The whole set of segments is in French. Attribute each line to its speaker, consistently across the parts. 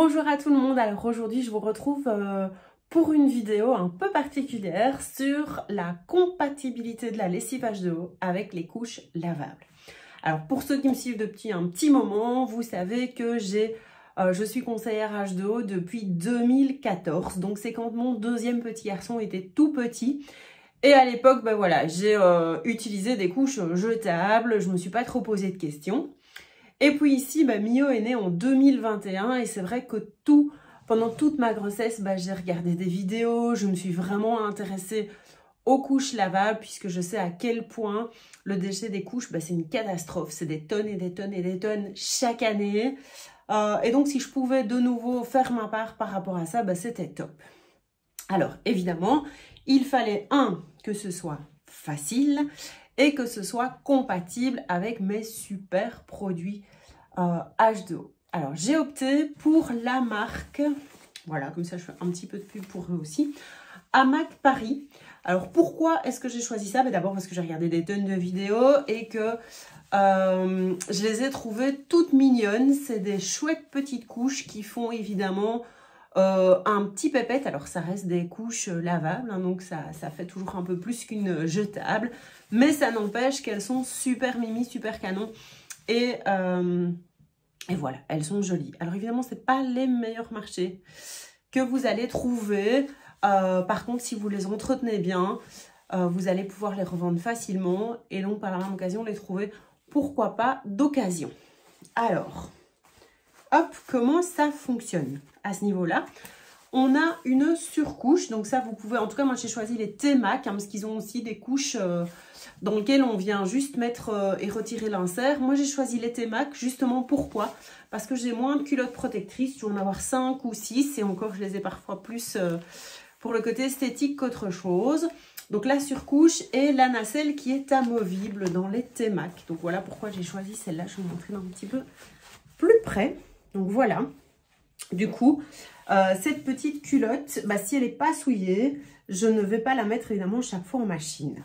Speaker 1: Bonjour à tout le monde, alors aujourd'hui je vous retrouve pour une vidéo un peu particulière sur la compatibilité de la lessive H2O avec les couches lavables. Alors pour ceux qui me suivent depuis un petit moment, vous savez que je suis conseillère H2O depuis 2014, donc c'est quand mon deuxième petit garçon était tout petit. Et à l'époque, ben voilà, j'ai utilisé des couches jetables, je me suis pas trop posé de questions. Et puis ici, Mio est né en 2021 et c'est vrai que pendant toute ma grossesse, j'ai regardé des vidéos, je me suis vraiment intéressée aux couches lavables puisque je sais à quel point le déchet des couches, c'est une catastrophe. C'est des tonnes et des tonnes et des tonnes chaque année. Et donc, si je pouvais de nouveau faire ma part par rapport à ça, c'était top. Alors, évidemment, il fallait que ce soit facile et que ce soit compatible avec mes super produits H2O. Alors, j'ai opté pour la marque, voilà, comme ça je fais un petit peu de pub pour eux aussi, Hamac Paris. Alors, pourquoi est-ce que j'ai choisi ça? D'abord parce que j'ai regardé des tonnes de vidéos et que je les ai trouvées toutes mignonnes. C'est des chouettes petites couches qui font évidemment un petit pépette. Alors ça reste des couches lavables, donc ça fait toujours un peu plus qu'une jetable, mais ça n'empêche qu'elles sont super mimi, super canon et voilà, elles sont jolies. Alors évidemment c'est pas les meilleurs marchés que vous allez trouver, par contre si vous les entretenez bien, vous allez pouvoir les revendre facilement et donc par la même occasion les trouver, pourquoi pas, d'occasion. Alors hop, comment ça fonctionne à ce niveau-là? On a une surcouche, donc ça vous pouvez, en tout cas moi j'ai choisi les T-Mac, parce qu'ils ont aussi des couches dans lesquelles on vient juste mettre et retirer l'insert. Moi j'ai choisi les T-Mac, justement pourquoi? Parce que j'ai moins de culottes protectrices, je vais en avoir 5 ou 6 et encore je les ai parfois plus pour le côté esthétique qu'autre chose. Donc la surcouche et la nacelle qui est amovible dans les T-Mac. Donc voilà pourquoi j'ai choisi celle-là, je vais vous montrer un petit peu plus près. Donc voilà, du coup, cette petite culotte, si elle n'est pas souillée, je ne vais pas la mettre évidemment chaque fois en machine.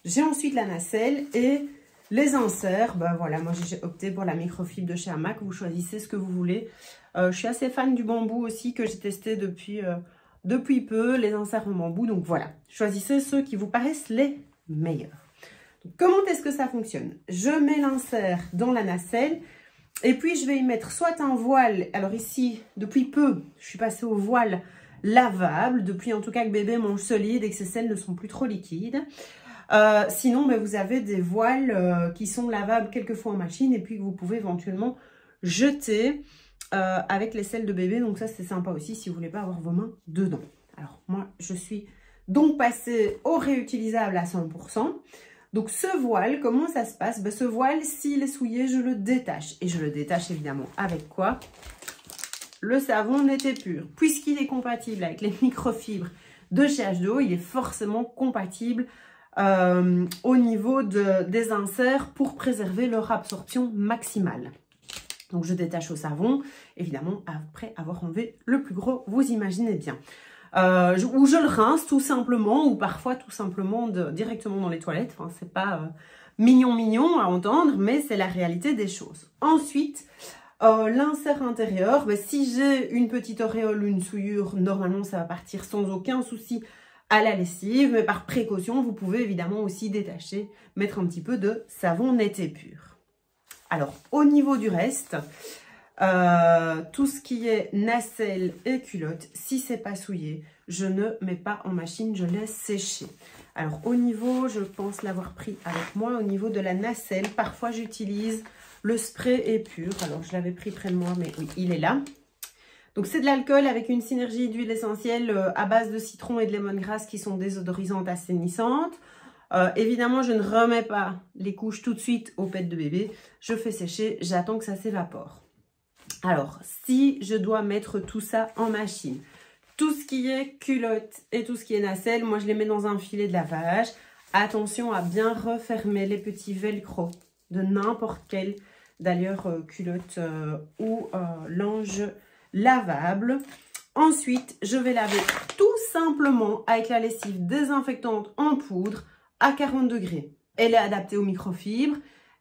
Speaker 1: J'ai ensuite la nacelle et les inserts. Voilà, moi j'ai opté pour la microfibre de chez Hamac, vous choisissez ce que vous voulez. Je suis assez fan du bambou aussi que j'ai testé depuis peu, les inserts en bambou. Donc voilà, choisissez ceux qui vous paraissent les meilleurs. Donc, comment est-ce que ça fonctionne? Je mets l'insert dans la nacelle. Et puis, je vais y mettre soit un voile. Alors ici, depuis peu, je suis passée au voile lavable. Depuis en tout cas que bébé mange solide et que ses selles ne sont plus trop liquides. Sinon, vous avez des voiles qui sont lavables quelques fois en machine et puis que vous pouvez éventuellement jeter avec les selles de bébé. Donc ça, c'est sympa aussi si vous ne voulez pas avoir vos mains dedans. Alors moi, je suis donc passée au réutilisable à 100%. Donc ce voile, comment ça se passe? Ce voile, s'il est souillé, je le détache. Et je le détache évidemment avec quoi? Le savon Net et Pur. Puisqu'il est compatible avec les microfibres de chez H2O, il est forcément compatible au niveau des inserts pour préserver leur absorption maximale. Donc je détache au savon, évidemment après avoir enlevé le plus gros, vous imaginez bien. Ou je le rince tout simplement, ou parfois tout simplement directement dans les toilettes. Enfin, c'est pas mignon à entendre, mais c'est la réalité des choses. Ensuite, l'insert intérieur, si j'ai une petite auréole, une souillure, normalement ça va partir sans aucun souci à la lessive, mais par précaution, vous pouvez évidemment aussi détacher, mettre un petit peu de savon Net et Pur. Alors, au niveau du reste, tout ce qui est nacelle et culotte, si c'est pas souillé, je ne mets pas en machine, je laisse sécher. Alors au niveau, je pense l'avoir pris avec moi, au niveau de la nacelle, parfois j'utilise le spray épure. Alors je l'avais pris près de moi, mais oui, il est là. Donc c'est de l'alcool avec une synergie d'huile essentielle à base de citron et de lemongrass qui sont désodorisantes, assainissantes. Évidemment, je ne remets pas les couches tout de suite au pet de bébé. Je fais sécher, j'attends que ça s'évapore. Alors, si je dois mettre tout ça en machine, tout ce qui est culotte et tout ce qui est nacelle, moi je les mets dans un filet de lavage. Attention à bien refermer les petits velcro de n'importe quelle, d'ailleurs culotte ou linge lavable. Ensuite, je vais laver tout simplement avec la lessive désinfectante en poudre à 40 degrés. Elle est adaptée aux microfibres.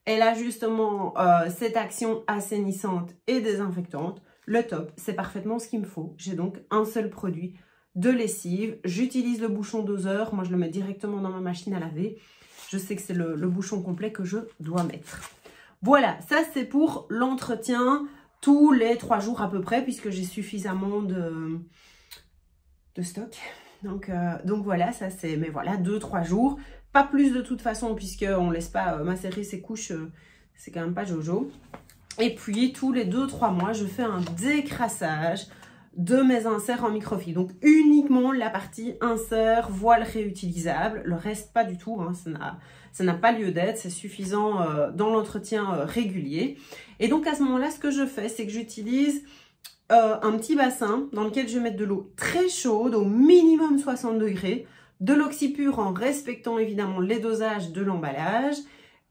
Speaker 1: Elle a justement cette action assainissante et désinfectante. le top, c'est parfaitement ce qu'il me faut. J'ai donc un seul produit de lessive. J'utilise le bouchon doseur. Moi, je le mets directement dans ma machine à laver. Je sais que c'est le bouchon complet que je dois mettre. Voilà, ça c'est pour l'entretien tous les 3 jours à peu près, puisque j'ai suffisamment de stock. Donc voilà, ça c'est, mais voilà, 2-3 jours. Pas plus de toute façon, puisqu'on ne laisse pas macérer ses couches, c'est quand même pas Jojo. Et puis, tous les 2-3 mois, je fais un décrassage de mes inserts en microfibre. Donc, uniquement la partie insert, voile réutilisable. Le reste, pas du tout. Hein, ça n'a pas lieu d'être. C'est suffisant dans l'entretien régulier. Et donc, à ce moment-là, ce que je fais, c'est que j'utilise un petit bassin dans lequel je vais mettre de l'eau très chaude, au minimum 60 degrés, de l'oxypure en respectant évidemment les dosages de l'emballage.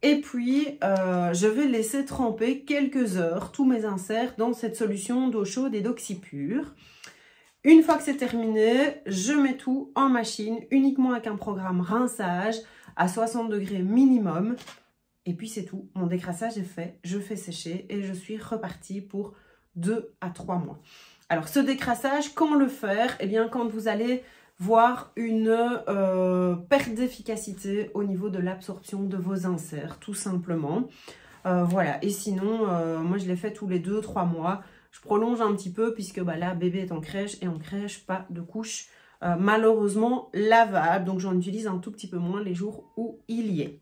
Speaker 1: Et puis, je vais laisser tremper quelques heures tous mes inserts dans cette solution d'eau chaude et d'oxypure. Une fois que c'est terminé, je mets tout en machine, uniquement avec un programme rinçage à 60 degrés minimum. Et puis c'est tout, mon décrassage est fait, je fais sécher et je suis repartie pour 2 à 3 mois. Alors ce décrassage, quand le faire? Eh bien quand vous allez voir une perte d'efficacité au niveau de l'absorption de vos inserts, tout simplement. Voilà, et sinon, moi je l'ai fait tous les 2-3 mois. Je prolonge un petit peu puisque bah, là, bébé est en crèche et en crèche, pas de couche malheureusement lavable. Donc j'en utilise un tout petit peu moins les jours où il y est.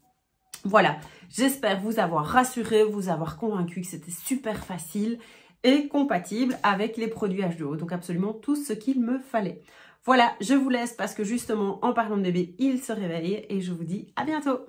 Speaker 1: Voilà, j'espère vous avoir rassuré, vous avoir convaincu que c'était super facile et compatible avec les produits H2O. Donc absolument tout ce qu'il me fallait. Voilà, je vous laisse parce que justement, en parlant de bébé, il se réveille et je vous dis à bientôt.